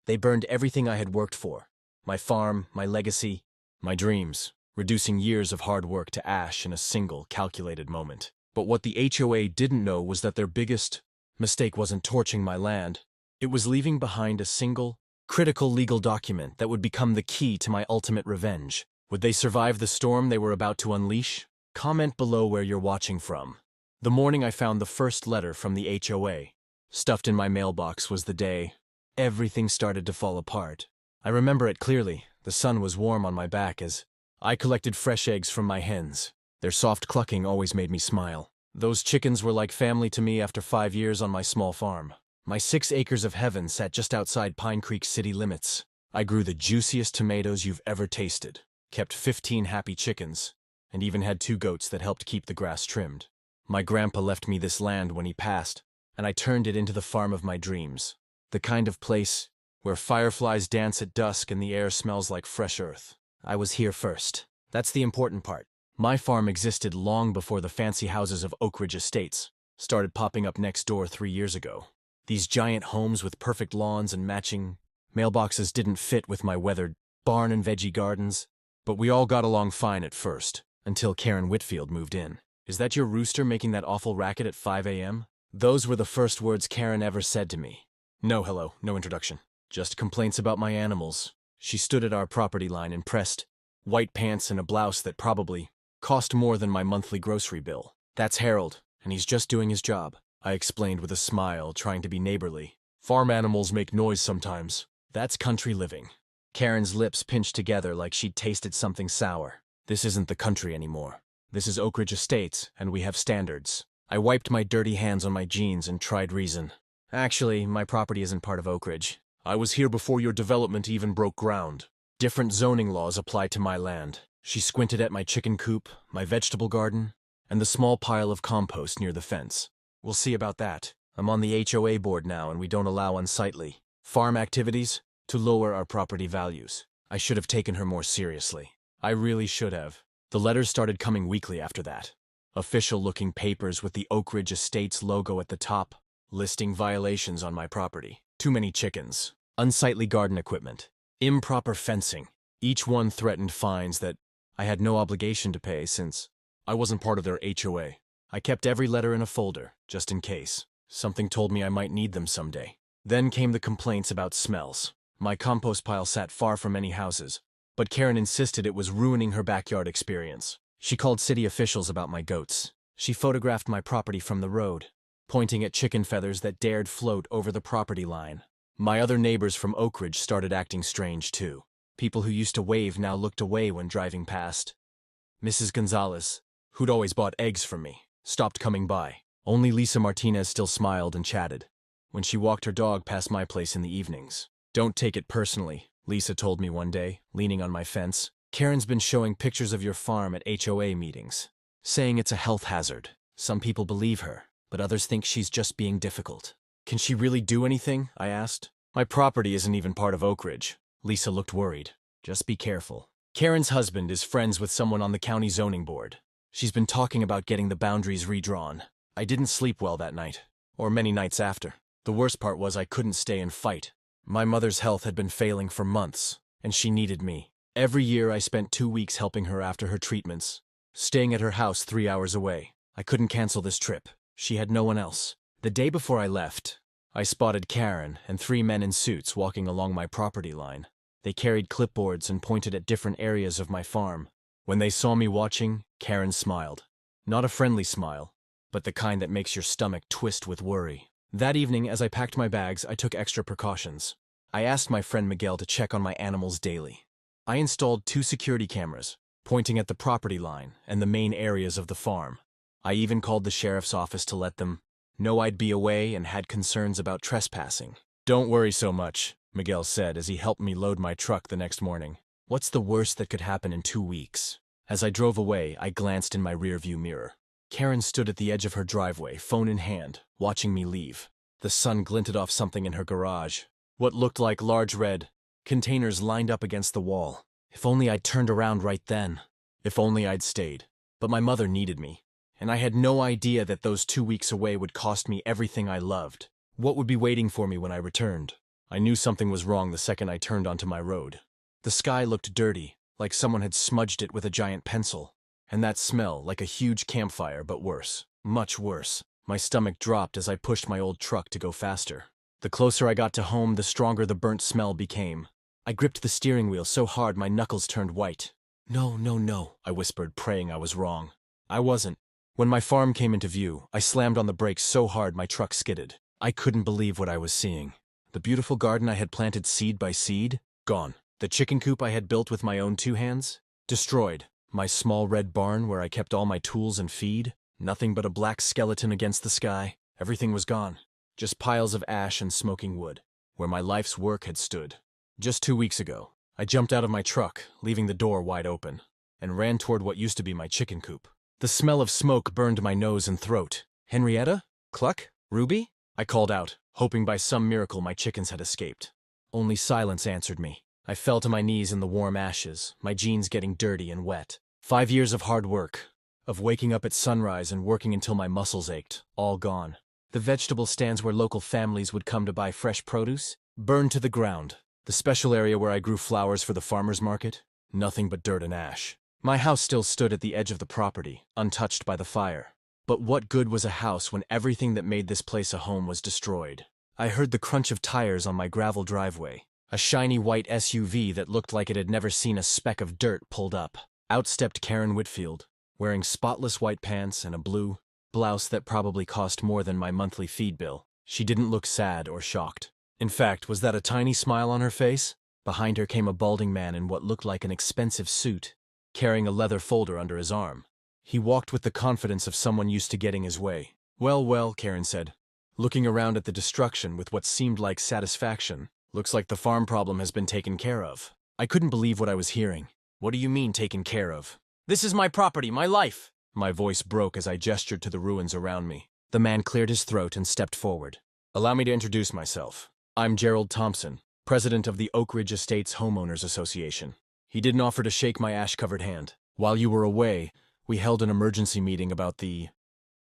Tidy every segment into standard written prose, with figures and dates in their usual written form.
They burned everything I had worked for. My farm, my legacy, my dreams, reducing years of hard work to ash in a single, calculated moment. But what the HOA didn't know was that their biggest mistake wasn't torching my land. It was leaving behind a single, critical legal document that would become the key to my ultimate revenge. Would they survive the storm they were about to unleash? Comment below where you're watching from. The morning I found the first letter from the HOA, stuffed in my mailbox, was the day everything started to fall apart. I remember it clearly. The sun was warm on my back as I collected fresh eggs from my hens. Their soft clucking always made me smile. Those chickens were like family to me after 5 years on my small farm. My 6 acres of heaven sat just outside Pine Creek city limits. I grew the juiciest tomatoes you've ever tasted, kept 15 happy chickens, and even had 2 goats that helped keep the grass trimmed. My grandpa left me this land when he passed, and I turned it into the farm of my dreams. The kind of place where fireflies dance at dusk and the air smells like fresh earth. I was here first. That's the important part. My farm existed long before the fancy houses of Oak Ridge Estates started popping up next door 3 years ago. These giant homes with perfect lawns and matching mailboxes didn't fit with my weathered barn and veggie gardens, but we all got along fine at first, until Karen Whitfield moved in. "Is that your rooster making that awful racket at 5 a.m.? Those were the first words Karen ever said to me. No hello, no introduction. Just complaints about my animals. She stood at our property line in pressed white pants and a blouse that probably cost more than my monthly grocery bill. "That's Harold, and he's just doing his job," I explained with a smile, trying to be neighborly. "Farm animals make noise sometimes. That's country living." Karen's lips pinched together like she'd tasted something sour. "This isn't the country anymore. This is Oak Ridge Estates, and we have standards." I wiped my dirty hands on my jeans and tried reason. "Actually, my property isn't part of Oak Ridge. I was here before your development even broke ground. Different zoning laws apply to my land." She squinted at my chicken coop, my vegetable garden, and the small pile of compost near the fence. "We'll see about that. I'm on the HOA board now, and we don't allow unsightly farm activities to lower our property values." I should have taken her more seriously. I really should have. The letters started coming weekly after that. Official-looking papers with the Oak Ridge Estates logo at the top, listing violations on my property. Too many chickens, unsightly garden equipment, improper fencing. Each one threatened fines that I had no obligation to pay since I wasn't part of their HOA. I kept every letter in a folder, just in case. Something told me I might need them someday. Then came the complaints about smells. My compost pile sat far from any houses, but Karen insisted it was ruining her backyard experience. She called city officials about my goats. She photographed my property from the road, pointing at chicken feathers that dared float over the property line. My other neighbors from Oak Ridge started acting strange too. People who used to wave now looked away when driving past. Mrs. Gonzalez, who'd always bought eggs from me, stopped coming by. Only Lisa Martinez still smiled and chatted when she walked her dog past my place in the evenings. "Don't take it personally," Lisa told me one day, leaning on my fence. "Karen's been showing pictures of your farm at HOA meetings, saying it's a health hazard. Some people believe her, but others think she's just being difficult." "Can she really do anything?" I asked. "My property isn't even part of Oak Ridge." Lisa looked worried. "Just be careful. Karen's husband is friends with someone on the county zoning board. She's been talking about getting the boundaries redrawn." I didn't sleep well that night, or many nights after. The worst part was I couldn't stay and fight. My mother's health had been failing for months, and she needed me. Every year I spent 2 weeks helping her after her treatments, staying at her house 3 hours away. I couldn't cancel this trip. She had no one else. The day before I left, I spotted Karen and 3 men in suits walking along my property line. They carried clipboards and pointed at different areas of my farm. When they saw me watching, Karen smiled. Not a friendly smile, but the kind that makes your stomach twist with worry. That evening, as I packed my bags, I took extra precautions. I asked my friend Miguel to check on my animals daily. I installed 2 security cameras, pointing at the property line and the main areas of the farm. I even called the sheriff's office to let them know I'd be away and had concerns about trespassing. "Don't worry so much," Miguel said as he helped me load my truck the next morning. "What's the worst that could happen in 2 weeks?" As I drove away, I glanced in my rearview mirror. Karen stood at the edge of her driveway, phone in hand, watching me leave. The sun glinted off something in her garage. What looked like large red containers lined up against the wall. If only I'd turned around right then. If only I'd stayed. But my mother needed me, and I had no idea that those 2 weeks away would cost me everything I loved. What would be waiting for me when I returned? I knew something was wrong the second I turned onto my road. The sky looked dirty, like someone had smudged it with a giant pencil. And that smell, like a huge campfire, but worse. Much worse. My stomach dropped as I pushed my old truck to go faster. The closer I got to home, the stronger the burnt smell became. I gripped the steering wheel so hard my knuckles turned white. No, no, no, I whispered, praying I was wrong. I wasn't. When my farm came into view, I slammed on the brakes so hard my truck skidded. I couldn't believe what I was seeing. The beautiful garden I had planted seed by seed, gone. The chicken coop I had built with my own 2 hands, destroyed. My small red barn where I kept all my tools and feed, nothing but a black skeleton against the sky. Everything was gone. Just piles of ash and smoking wood, where my life's work had stood. Just 2 weeks ago, I jumped out of my truck, leaving the door wide open, and ran toward what used to be my chicken coop. The smell of smoke burned my nose and throat. Henrietta? Cluck? Ruby? I called out, hoping by some miracle my chickens had escaped. Only silence answered me. I fell to my knees in the warm ashes, my jeans getting dirty and wet. 5 years of hard work, of waking up at sunrise and working until my muscles ached, all gone. The vegetable stands where local families would come to buy fresh produce, burned to the ground. The special area where I grew flowers for the farmer's market, nothing but dirt and ash. My house still stood at the edge of the property, untouched by the fire. But what good was a house when everything that made this place a home was destroyed? I heard the crunch of tires on my gravel driveway. A shiny white SUV that looked like it had never seen a speck of dirt pulled up. Out stepped Karen Whitfield, wearing spotless white pants and a blue blouse that probably cost more than my monthly feed bill. She didn't look sad or shocked. In fact, was that a tiny smile on her face? Behind her came a balding man in what looked like an expensive suit, carrying a leather folder under his arm. He walked with the confidence of someone used to getting his way. Well, well, Karen said, looking around at the destruction with what seemed like satisfaction. Looks like the farm problem has been taken care of. I couldn't believe what I was hearing. What do you mean taken care of? This is my property, my life! My voice broke as I gestured to the ruins around me. The man cleared his throat and stepped forward. Allow me to introduce myself. I'm Gerald Thompson, president of the Oak Ridge Estates Homeowners Association. He didn't offer to shake my ash-covered hand. While you were away, we held an emergency meeting about the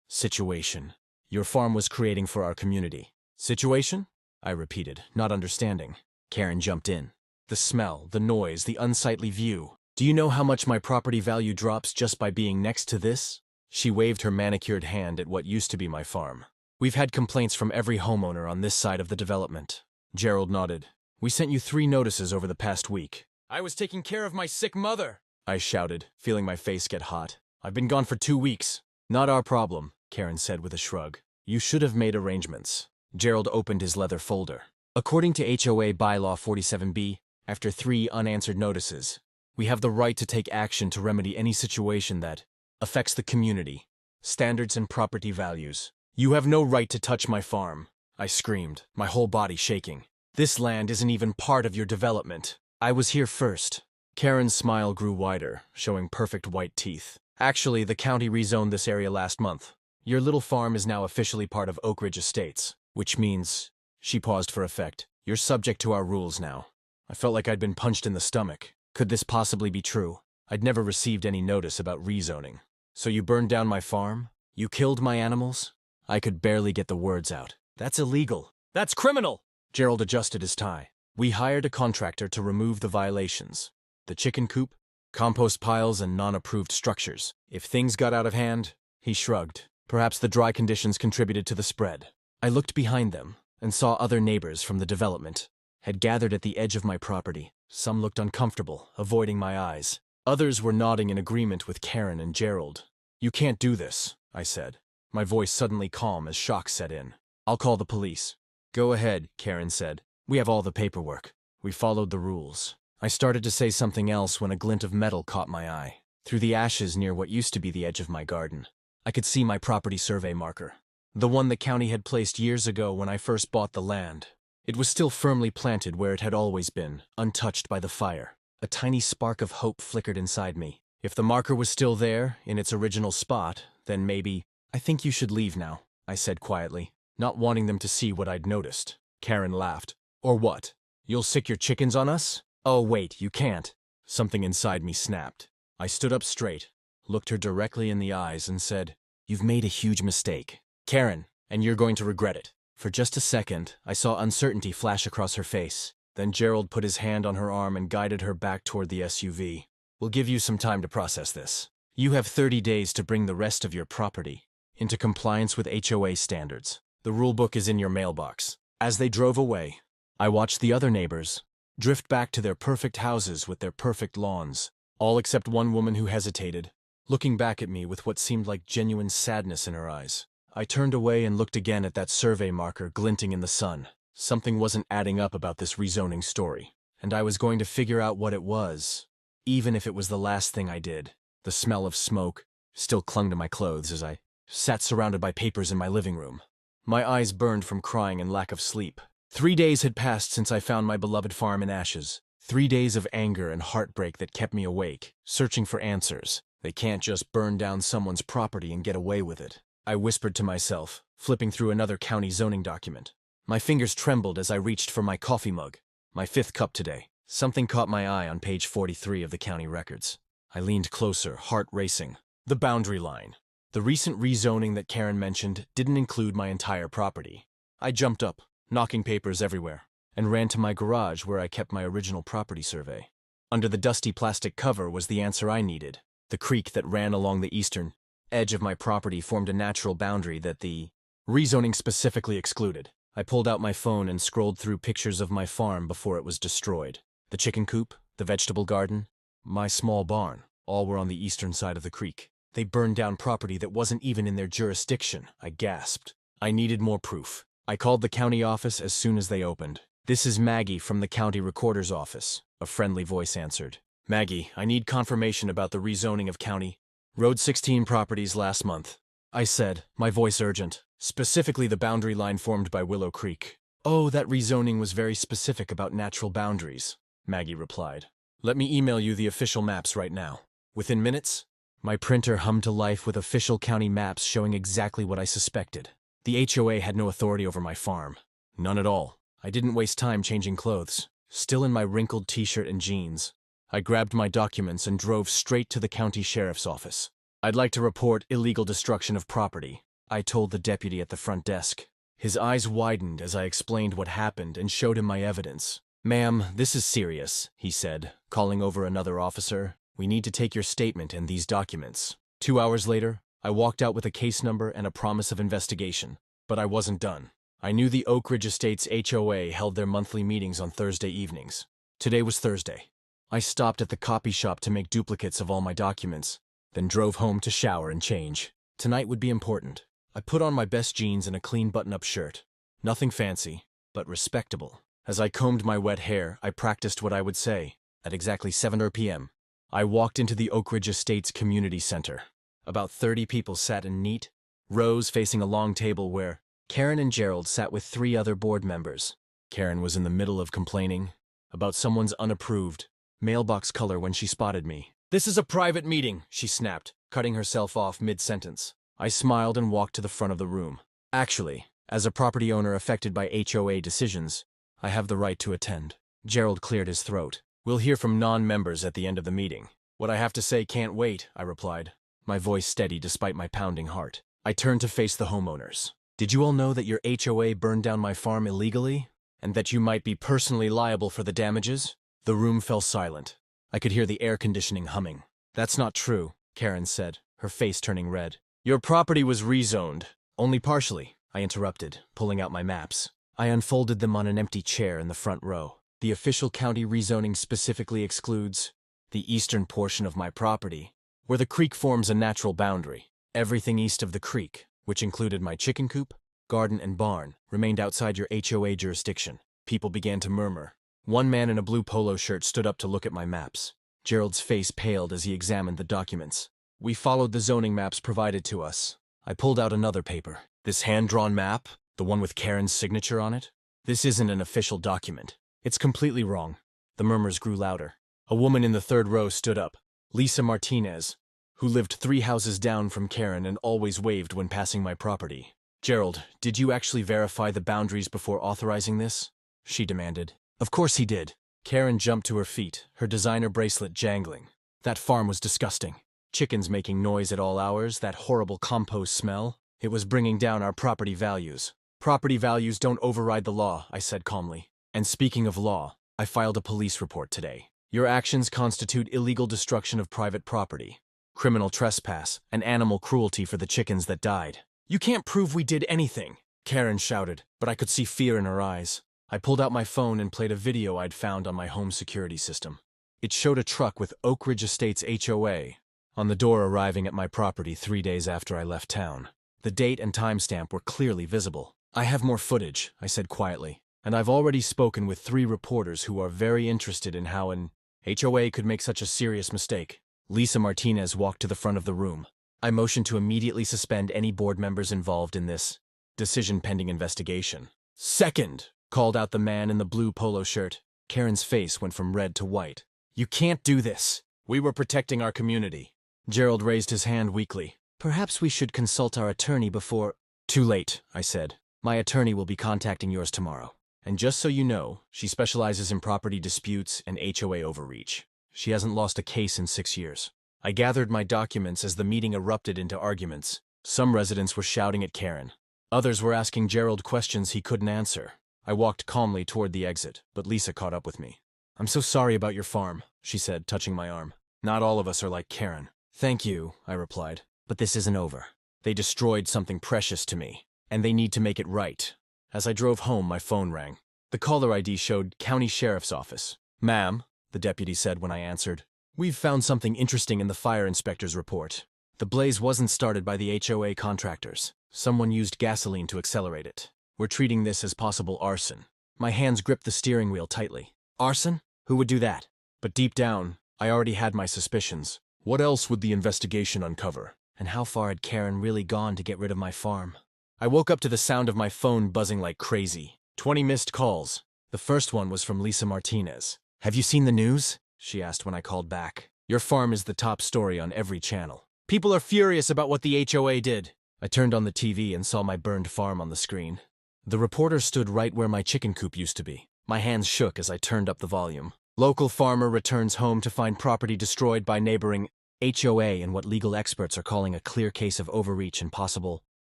situation your farm was creating for our community. Situation? I repeated, not understanding. Karen jumped in. The smell, the noise, the unsightly view. Do you know how much my property value drops just by being next to this? She waved her manicured hand at what used to be my farm. We've had complaints from every homeowner on this side of the development. Gerald nodded. We sent you 3 notices over the past week. I was taking care of my sick mother, I shouted, feeling my face get hot. I've been gone for 2 weeks. Not our problem, Karen said with a shrug. You should have made arrangements. Gerald opened his leather folder. According to HOA Bylaw 47B, after 3 unanswered notices, we have the right to take action to remedy any situation that affects the community, standards and property values. You have no right to touch my farm, I screamed, my whole body shaking. This land isn't even part of your development. I was here first. Karen's smile grew wider, showing perfect white teeth. Actually, the county rezoned this area last month. Your little farm is now officially part of Oak Ridge Estates. Which means, she paused for effect, you're subject to our rules now. I felt like I'd been punched in the stomach. Could this possibly be true? I'd never received any notice about rezoning. So you burned down my farm? You killed my animals? I could barely get the words out. That's illegal. That's criminal! Gerald adjusted his tie. We hired a contractor to remove the violations. The chicken coop, compost piles, and non-approved structures. If things got out of hand, he shrugged. Perhaps the dry conditions contributed to the spread. I looked behind them and saw other neighbors from the development had gathered at the edge of my property. Some looked uncomfortable, avoiding my eyes. Others were nodding in agreement with Karen and Gerald. You can't do this, I said, my voice suddenly calm as shock set in. I'll call the police. Go ahead, Karen said. We have all the paperwork. We followed the rules. I started to say something else when a glint of metal caught my eye. Through the ashes near what used to be the edge of my garden, I could see my property survey marker. The one the county had placed years ago when I first bought the land. It was still firmly planted where it had always been, untouched by the fire. A tiny spark of hope flickered inside me. If the marker was still there, in its original spot, then maybe, I think you should leave now, I said quietly, not wanting them to see what I'd noticed. Karen laughed. Or what? You'll sick your chickens on us? Oh wait, you can't. Something inside me snapped. I stood up straight, looked her directly in the eyes and said, You've made a huge mistake. Karen, and you're going to regret it. For just a second, I saw uncertainty flash across her face. Then Gerald put his hand on her arm and guided her back toward the SUV. We'll give you some time to process this. You have 30 days to bring the rest of your property into compliance with HOA standards. The rulebook is in your mailbox. As they drove away, I watched the other neighbors drift back to their perfect houses with their perfect lawns, all except one woman who hesitated, looking back at me with what seemed like genuine sadness in her eyes. I turned away and looked again at that survey marker glinting in the sun. Something wasn't adding up about this rezoning story, and I was going to figure out what it was, even if it was the last thing I did. The smell of smoke still clung to my clothes as I sat surrounded by papers in my living room. My eyes burned from crying and lack of sleep. 3 days had passed since I found my beloved farm in ashes. 3 days of anger and heartbreak that kept me awake, searching for answers. They can't just burn down someone's property and get away with it, I whispered to myself, flipping through another county zoning document. My fingers trembled as I reached for my coffee mug, my 5th cup today. Something caught my eye on page 43 of the county records. I leaned closer, heart racing. The boundary line. The recent rezoning that Karen mentioned didn't include my entire property. I jumped up, knocking papers everywhere, and ran to my garage where I kept my original property survey. Under the dusty plastic cover was the answer I needed. The creek that ran along the eastern edge of my property formed a natural boundary that the rezoning specifically excluded. I pulled out my phone and scrolled through pictures of my farm before it was destroyed. The chicken coop, the vegetable garden, my small barn, all were on the eastern side of the creek. They burned down property that wasn't even in their jurisdiction, I gasped. I needed more proof. I called the county office as soon as they opened. This is Maggie from the county recorder's office, a friendly voice answered. Maggie, I need confirmation about the rezoning of county Road 16 properties last month, I said, my voice urgent. Specifically the boundary line formed by Willow Creek. Oh, that rezoning was very specific about natural boundaries, Maggie replied. Let me email you the official maps right now. Within minutes, my printer hummed to life with official county maps showing exactly what I suspected. The HOA had no authority over my farm. None at all. I didn't waste time changing clothes. Still in my wrinkled t-shirt and jeans, I grabbed my documents and drove straight to the county sheriff's office. I'd like to report illegal destruction of property, I told the deputy at the front desk. His eyes widened as I explained what happened and showed him my evidence. Ma'am, this is serious, he said, calling over another officer. We need to take your statement and these documents. 2 hours later, I walked out with a case number and a promise of investigation. But I wasn't done. I knew the Oak Ridge Estates HOA held their monthly meetings on Thursday evenings. Today was Thursday. I stopped at the copy shop to make duplicates of all my documents, then drove home to shower and change. Tonight would be important. I put on my best jeans and a clean button-up shirt. Nothing fancy, but respectable. As I combed my wet hair, I practiced what I would say. At exactly 7 p.m., I walked into the Oak Ridge Estates Community Center. About 30 people sat in neat rows facing a long table where Karen and Gerald sat with 3 other board members. Karen was in the middle of complaining about someone's unapproved mailbox color when she spotted me. This is a private meeting, she snapped, cutting herself off mid-sentence. I smiled and walked to the front of the room. Actually, as a property owner affected by HOA decisions, I have the right to attend. Gerald cleared his throat. We'll hear from non-members at the end of the meeting. What I have to say can't wait, I replied, my voice steady despite my pounding heart. I turned to face the homeowners. Did you all know that your HOA burned down my farm illegally? And that you might be personally liable for the damages? The room fell silent. I could hear the air conditioning humming. That's not true, Karen said, her face turning red. Your property was rezoned. Only partially, I interrupted, pulling out my maps. I unfolded them on an empty chair in the front row. The official county rezoning specifically excludes the eastern portion of my property, where the creek forms a natural boundary. Everything east of the creek, which included my chicken coop, garden, and barn, remained outside your HOA jurisdiction. People began to murmur. One man in a blue polo shirt stood up to look at my maps. Gerald's face paled as he examined the documents. We followed the zoning maps provided to us. I pulled out another paper. This hand-drawn map, the one with Karen's signature on it? This isn't an official document. It's completely wrong. The murmurs grew louder. A woman in the 3rd row stood up. Lisa Martinez, who lived 3 houses down from Karen and always waved when passing my property. Gerald, did you actually verify the boundaries before authorizing this? She demanded. Of course he did. Karen jumped to her feet, her designer bracelet jangling. That farm was disgusting. Chickens making noise at all hours, that horrible compost smell. It was bringing down our property values. Property values don't override the law, I said calmly. And speaking of law, I filed a police report today. Your actions constitute illegal destruction of private property, criminal trespass, and animal cruelty for the chickens that died. You can't prove we did anything, Karen shouted, but I could see fear in her eyes. I pulled out my phone and played a video I'd found on my home security system. It showed a truck with Oak Ridge Estates HOA on the door arriving at my property 3 days after I left town. The date and timestamp were clearly visible. I have more footage, I said quietly, and I've already spoken with 3 reporters who are very interested in how an HOA could make such a serious mistake. Lisa Martinez walked to the front of the room. I motioned to immediately suspend any board members involved in this decision pending investigation. Second, called out the man in the blue polo shirt. Karen's face went from red to white. You can't do this. We were protecting our community. Gerald raised his hand weakly. Perhaps we should consult our attorney before— Too late, I said. My attorney will be contacting yours tomorrow. And just so you know, she specializes in property disputes and HOA overreach. She hasn't lost a case in 6 years. I gathered my documents as the meeting erupted into arguments. Some residents were shouting at Karen. Others were asking Gerald questions he couldn't answer. I walked calmly toward the exit, but Lisa caught up with me. I'm so sorry about your farm, she said, touching my arm. Not all of us are like Karen. Thank you, I replied. But this isn't over. They destroyed something precious to me, and they need to make it right. As I drove home, my phone rang. The caller ID showed County Sheriff's Office. Ma'am, the deputy said when I answered, we've found something interesting in the fire inspector's report. The blaze wasn't started by the HOA contractors. Someone used gasoline to accelerate it. We're treating this as possible arson. My hands gripped the steering wheel tightly. Arson? Who would do that? But deep down, I already had my suspicions. What else would the investigation uncover? And how far had Karen really gone to get rid of my farm? I woke up to the sound of my phone buzzing like crazy. 20 missed calls. The first one was from Lisa Martinez. Have you seen the news? She asked when I called back. Your farm is the top story on every channel. People are furious about what the HOA did. I turned on the TV and saw my burned farm on the screen. The reporter stood right where my chicken coop used to be. My hands shook as I turned up the volume. Local farmer returns home to find property destroyed by neighboring HOA in what legal experts are calling a clear case of overreach and possible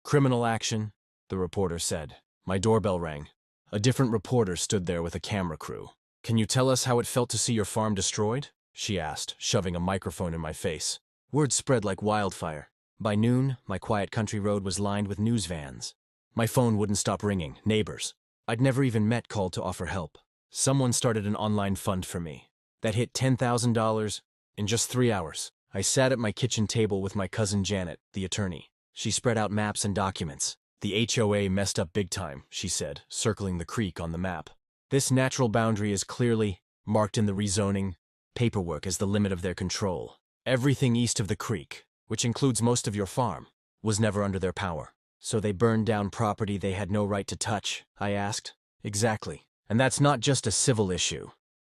criminal action, the reporter said. My doorbell rang. A different reporter stood there with a camera crew. Can you tell us how it felt to see your farm destroyed? She asked, shoving a microphone in my face. Word spread like wildfire. By noon, my quiet country road was lined with news vans. My phone wouldn't stop ringing. Neighbors I'd never even met called to offer help. Someone started an online fund for me. That hit $10,000 in just 3 hours. I sat at my kitchen table with my cousin Janet, the attorney. She spread out maps and documents. The HOA messed up big time, she said, circling the creek on the map. This natural boundary is clearly marked in the rezoning paperwork as the limit of their control. Everything east of the creek, which includes most of your farm, was never under their power. So they burned down property they had no right to touch, I asked. Exactly. And that's not just a civil issue.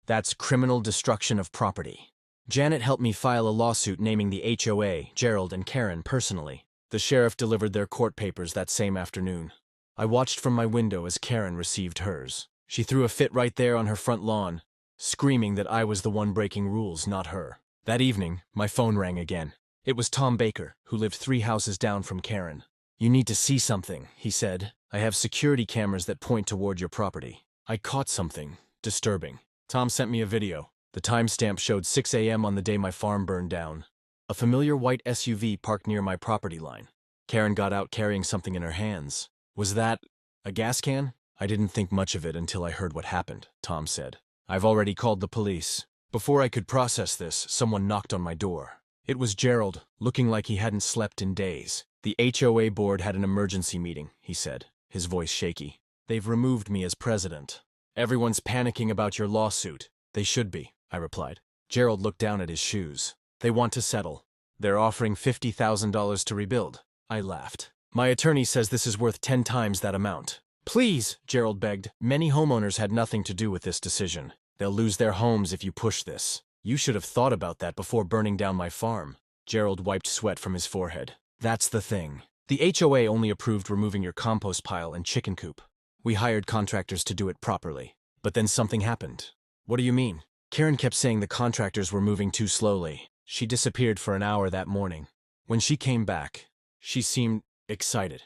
That's criminal destruction of property. Janet helped me file a lawsuit naming the HOA, Gerald, and Karen personally. The sheriff delivered their court papers that same afternoon. I watched from my window as Karen received hers. She threw a fit right there on her front lawn, screaming that I was the one breaking rules, not her. That evening, my phone rang again. It was Tom Baker, who lived 3 houses down from Karen. You need to see something, he said. I have security cameras that point toward your property. I caught something disturbing. Tom sent me a video. The timestamp showed 6 a.m. on the day my farm burned down. A familiar white SUV parked near my property line. Karen got out carrying something in her hands. Was that a gas can? I didn't think much of it until I heard what happened, Tom said. I've already called the police. Before I could process this, someone knocked on my door. It was Gerald, looking like he hadn't slept in days. The HOA board had an emergency meeting, he said, his voice shaky. They've removed me as president. Everyone's panicking about your lawsuit. They should be, I replied. Gerald looked down at his shoes. They want to settle. They're offering $50,000 to rebuild. I laughed. My attorney says this is worth 10 times that amount. Please, Gerald begged. Many homeowners had nothing to do with this decision. They'll lose their homes if you push this. You should have thought about that before burning down my farm. Gerald wiped sweat from his forehead. That's the thing. The HOA only approved removing your compost pile and chicken coop. We hired contractors to do it properly. But then something happened. What do you mean? Karen kept saying the contractors were moving too slowly. She disappeared for an hour that morning. When she came back, she seemed excited.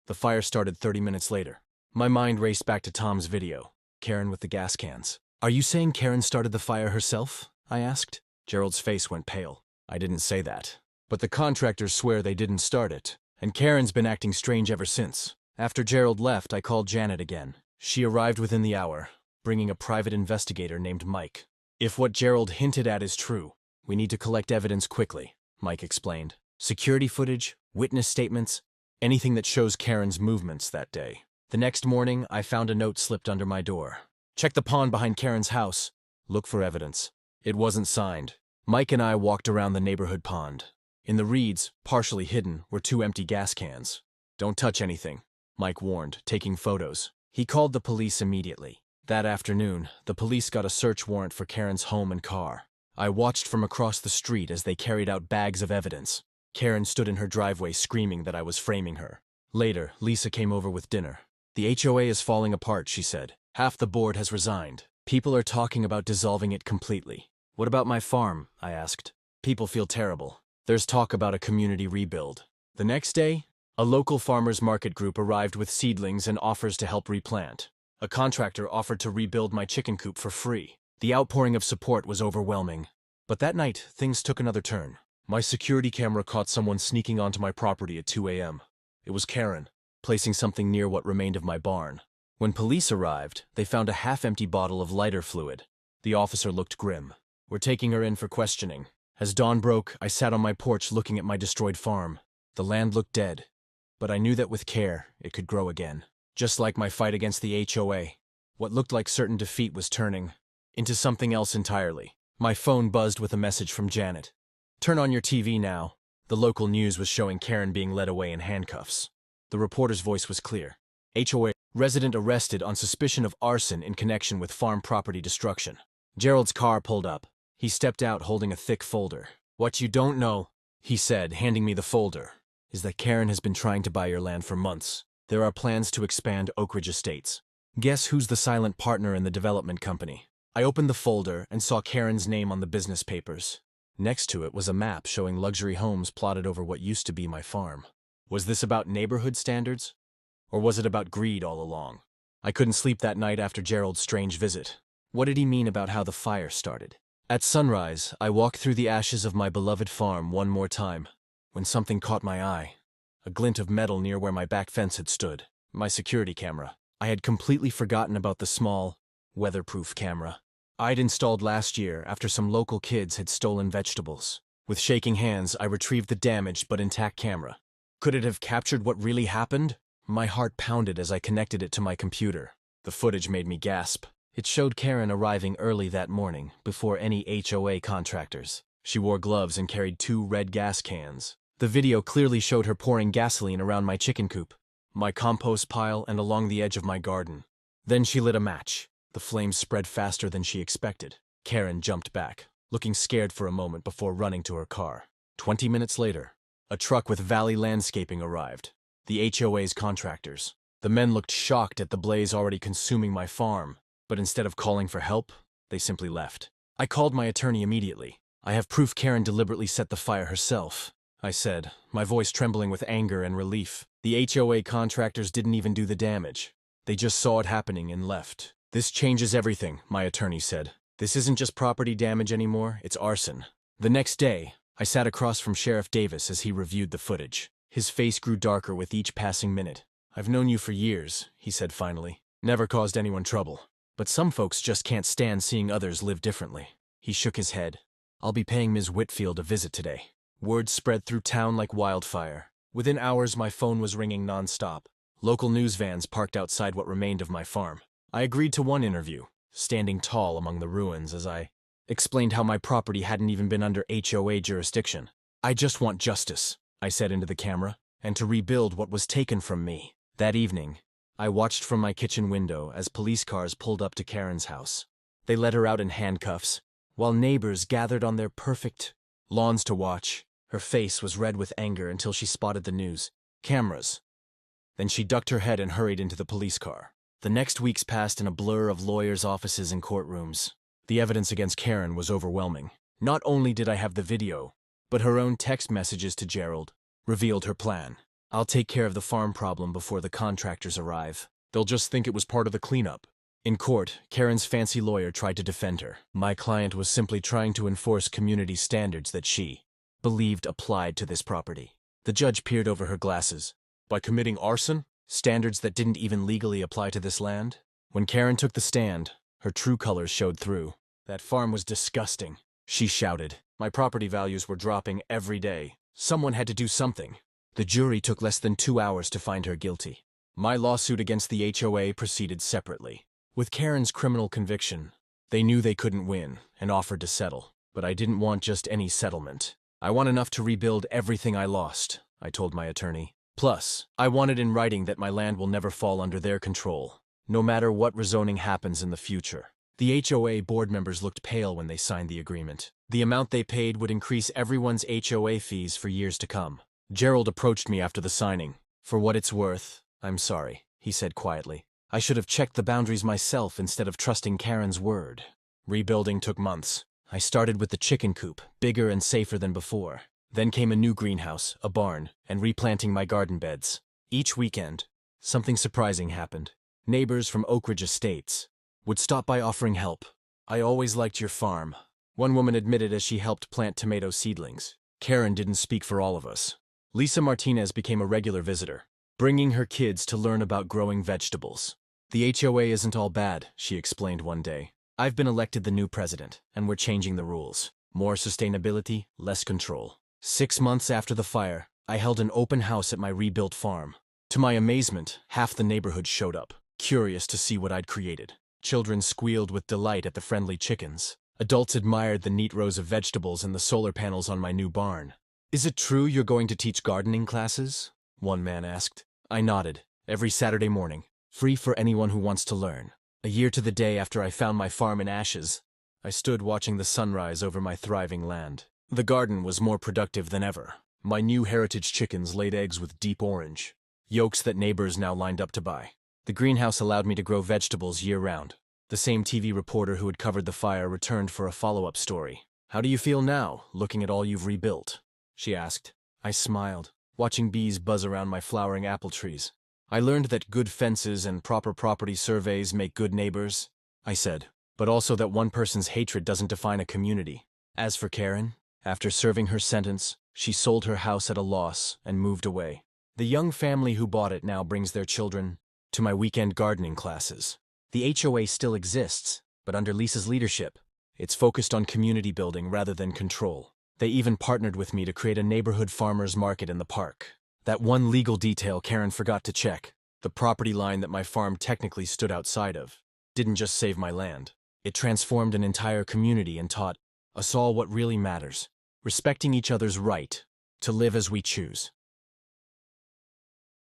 The fire started 30 minutes later. My mind raced back to Tom's video. Karen with the gas cans. Are you saying Karen started the fire herself? I asked. Gerald's face went pale. I didn't say that. But the contractors swear they didn't start it, and Karen's been acting strange ever since. After Gerald left, I called Janet again. She arrived within the hour, bringing a private investigator named Mike. If what Gerald hinted at is true, we need to collect evidence quickly, Mike explained. Security footage, witness statements, anything that shows Karen's movements that day. The next morning, I found a note slipped under my door. Check the pond behind Karen's house. Look for evidence. It wasn't signed. Mike and I walked around the neighborhood pond. In the reeds, partially hidden, were 2 empty gas cans. Don't touch anything, Mike warned, taking photos. He called the police immediately. That afternoon, the police got a search warrant for Karen's home and car. I watched from across the street as they carried out bags of evidence. Karen stood in her driveway screaming that I was framing her. Later, Lisa came over with dinner. The HOA is falling apart, she said. Half the board has resigned. People are talking about dissolving it completely. What about my farm? I asked. People feel terrible. There's talk about a community rebuild. The next day, a local farmers market group arrived with seedlings and offers to help replant. A contractor offered to rebuild my chicken coop for free. The outpouring of support was overwhelming. But that night, things took another turn. My security camera caught someone sneaking onto my property at 2 a.m. It was Karen, placing something near what remained of my barn. When police arrived, they found a half-empty bottle of lighter fluid. The officer looked grim. We're taking her in for questioning. As dawn broke, I sat on my porch looking at my destroyed farm. The land looked dead, but I knew that with care, it could grow again. Just like my fight against the HOA, what looked like certain defeat was turning into something else entirely. My phone buzzed with a message from Janet. Turn on your TV now. The local news was showing Karen being led away in handcuffs. The reporter's voice was clear. HOA resident arrested on suspicion of arson in connection with farm property destruction. Gerald's car pulled up. He stepped out holding a thick folder. What you don't know, he said, handing me the folder, is that Karen has been trying to buy your land for months. There are plans to expand Oak Ridge Estates. Guess who's the silent partner in the development company? I opened the folder and saw Karen's name on the business papers. Next to it was a map showing luxury homes plotted over what used to be my farm. Was this about neighborhood standards? Or was it about greed all along? I couldn't sleep that night after Gerald's strange visit. What did he mean about how the fire started? At sunrise, I walked through the ashes of my beloved farm one more time, when something caught my eye. A glint of metal near where my back fence had stood. My security camera. I had completely forgotten about the small, weatherproof camera I'd installed last year after some local kids had stolen vegetables. With shaking hands, I retrieved the damaged but intact camera. Could it have captured what really happened? My heart pounded as I connected it to my computer. The footage made me gasp. It showed Karen arriving early that morning, before any HOA contractors. She wore gloves and carried 2 red gas cans. The video clearly showed her pouring gasoline around my chicken coop, my compost pile, and along the edge of my garden. Then she lit a match. The flames spread faster than she expected. Karen jumped back, looking scared for a moment before running to her car. 20 minutes later, a truck with Valley Landscaping arrived, the HOA's contractors. The men looked shocked at the blaze already consuming my farm, but instead of calling for help, they simply left. I called my attorney immediately. I have proof Karen deliberately set the fire herself, I said, my voice trembling with anger and relief. The HOA contractors didn't even do the damage. They just saw it happening and left. This changes everything, my attorney said. This isn't just property damage anymore, it's arson. The next day, I sat across from Sheriff Davis as he reviewed the footage. His face grew darker with each passing minute. I've known you for years, he said finally. Never caused anyone trouble. But some folks just can't stand seeing others live differently. He shook his head. I'll be paying Ms. Whitfield a visit today. Word spread through town like wildfire. Within hours, my phone was ringing nonstop. Local news vans parked outside what remained of my farm. I agreed to one interview, standing tall among the ruins as I explained how my property hadn't even been under HOA jurisdiction. I just want justice, I said into the camera, and to rebuild what was taken from me. That evening, I watched from my kitchen window as police cars pulled up to Karen's house. They led her out in handcuffs, while neighbors gathered on their perfect lawns to watch. Her face was red with anger until she spotted the news. Cameras. Then she ducked her head and hurried into the police car. The next weeks passed in a blur of lawyers' offices and courtrooms. The evidence against Karen was overwhelming. Not only did I have the video, but her own text messages to Gerald revealed her plan. I'll take care of the farm problem before the contractors arrive. They'll just think it was part of the cleanup. In court, Karen's fancy lawyer tried to defend her. My client was simply trying to enforce community standards that she believed applied to this property. The judge peered over her glasses. By committing arson? Standards that didn't even legally apply to this land? When Karen took the stand, her true colors showed through. That farm was disgusting, she shouted. My property values were dropping every day. Someone had to do something. The jury took less than 2 hours to find her guilty. My lawsuit against the HOA proceeded separately. With Karen's criminal conviction, they knew they couldn't win and offered to settle. But I didn't want just any settlement. I want enough to rebuild everything I lost, I told my attorney. Plus, I wanted in writing that my land will never fall under their control, no matter what rezoning happens in the future. The HOA board members looked pale when they signed the agreement. The amount they paid would increase everyone's HOA fees for years to come. Gerald approached me after the signing. For what it's worth, I'm sorry, he said quietly. I should have checked the boundaries myself instead of trusting Karen's word. Rebuilding took months. I started with the chicken coop, bigger and safer than before. Then came a new greenhouse, a barn, and replanting my garden beds. Each weekend, something surprising happened. Neighbors from Oak Ridge Estates would stop by offering help. I always liked your farm, one woman admitted as she helped plant tomato seedlings. Karen didn't speak for all of us. Lisa Martinez became a regular visitor, bringing her kids to learn about growing vegetables. The HOA isn't all bad, she explained one day. I've been elected the new president, and we're changing the rules. More sustainability, less control. 6 months after the fire, I held an open house at my rebuilt farm. To my amazement, half the neighborhood showed up, curious to see what I'd created. Children squealed with delight at the friendly chickens. Adults admired the neat rows of vegetables and the solar panels on my new barn. Is it true you're going to teach gardening classes? One man asked. I nodded. Every Saturday morning. Free for anyone who wants to learn. A year to the day after I found my farm in ashes, I stood watching the sunrise over my thriving land. The garden was more productive than ever. My new heritage chickens laid eggs with deep orange, yolks that neighbors now lined up to buy. The greenhouse allowed me to grow vegetables year-round. The same TV reporter who had covered the fire returned for a follow-up story. How do you feel now, looking at all you've rebuilt? She asked. I smiled, watching bees buzz around my flowering apple trees. I learned that good fences and proper property surveys make good neighbors, I said, but also that one person's hatred doesn't define a community. As for Karen, after serving her sentence, she sold her house at a loss and moved away. The young family who bought it now brings their children to my weekend gardening classes. The HOA still exists, but under Lisa's leadership, it's focused on community building rather than control. They even partnered with me to create a neighborhood farmers market in the park. That one legal detail Karen forgot to check, the property line that my farm technically stood outside of, didn't just save my land. It transformed an entire community and taught us all what really matters. Respecting each other's right to live as we choose.